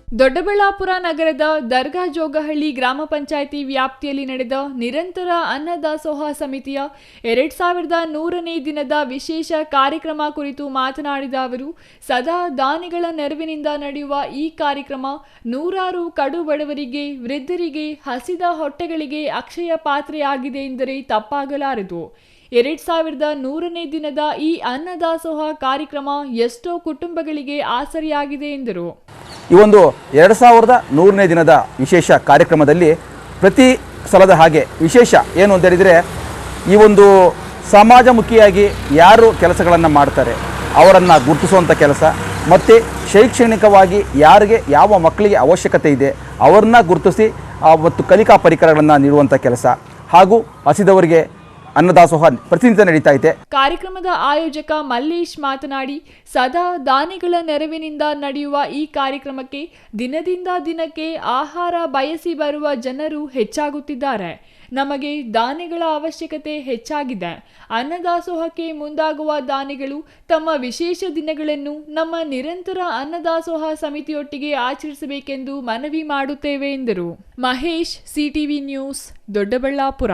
ದೊಡ್ಡಬಳ್ಳಾಪುರ ನಗರದ ದರ್ಗಾ ಜೋಗಹಳ್ಳಿ ಗ್ರಾಮ ಪಂಚಾಯಿತಿ ವ್ಯಾಪ್ತಿಯಲ್ಲಿ ನಡೆದ ನಿರಂತರ ಅನ್ನದಾಸೋಹ ಸಮಿತಿಯ 2100ನೇ ದಿನದ ವಿಶೇಷ ಕಾರ್ಯಕ್ರಮ ಕುರಿತು ಮಾತನಾಡಿದ ಅವರು, ಸದಾ ದಾನಿಗಳ ನೆರವಿನಿಂದ ನಡೆಯುವ ಈ ಕಾರ್ಯಕ್ರಮ ನೂರಾರು ಕಡು ಬಡವರಿಗೆ, ವೃದ್ಧರಿಗೆ, ಹಸಿದ ಹೊಟ್ಟೆಗಳಿಗೆ ಅಕ್ಷಯ ಪಾತ್ರೆಯಾಗಿದೆ ಎಂದರೆ ತಪ್ಪಾಗಲಾರದು. 2100ನೇ ದಿನದ ಈ ಅನ್ನದಾಸೋಹ ಕಾರ್ಯಕ್ರಮ ಎಷ್ಟೋ ಕುಟುಂಬಗಳಿಗೆ ಆಸರೆಯಾಗಿದೆ ಎಂದರು. ಈ ಒಂದು 2100ನೇ ದಿನದ ವಿಶೇಷ ಕಾರ್ಯಕ್ರಮದಲ್ಲಿ ಪ್ರತಿ ಸಲದ ಹಾಗೆ ವಿಶೇಷ ಏನು ಅಂತ ಹೇಳಿದರೆ, ಈ ಒಂದು ಸಮಾಜಮುಖಿಯಾಗಿ ಯಾರು ಕೆಲಸಗಳನ್ನು ಮಾಡ್ತಾರೆ ಅವರನ್ನು ಗುರುತಿಸುವಂಥ ಕೆಲಸ, ಮತ್ತು ಶೈಕ್ಷಣಿಕವಾಗಿ ಯಾರಿಗೆ ಯಾವ ಮಕ್ಕಳಿಗೆ ಅವಶ್ಯಕತೆ ಇದೆ ಅವರನ್ನ ಗುರುತಿಸಿ ಮತ್ತು ಕಲಿಕಾ ಪರಿಕರಗಳನ್ನು ನೀಡುವಂಥ ಕೆಲಸ, ಹಾಗೂ ಹಸಿದವರಿಗೆ ಅನ್ನದಾಸೋಹ ಪ್ರತಿನಿತ್ಯ ನಡೀತಾ ಇದೆ. ಕಾರ್ಯಕ್ರಮದ ಆಯೋಜಕ ಮಲ್ಲೇಶ್ ಮಾತನಾಡಿ, ಸದಾ ದಾನಿಗಳ ನೆರವಿನಿಂದ ನಡೆಯುವ ಈ ಕಾರ್ಯಕ್ರಮಕ್ಕೆ ದಿನದಿಂದ ದಿನಕ್ಕೆ ಆಹಾರ ಬಯಸಿ ಬರುವ ಜನರು ಹೆಚ್ಚಾಗುತ್ತಿದ್ದಾರೆ. ನಮಗೆ ದಾನಿಗಳ ಅವಶ್ಯಕತೆ ಹೆಚ್ಚಾಗಿದೆ. ಅನ್ನದಾಸೋಹಕ್ಕೆ ಮುಂದಾಗುವ ದಾನಿಗಳು ತಮ್ಮ ವಿಶೇಷ ದಿನಗಳನ್ನು ನಮ್ಮ ನಿರಂತರ ಅನ್ನದಾಸೋಹ ಸಮಿತಿಯೊಟ್ಟಿಗೆ ಆಚರಿಸಬೇಕೆಂದು ಮನವಿ ಮಾಡುತ್ತೇವೆ ಎಂದರು. Mahesh, CTV news, Doddaballapura.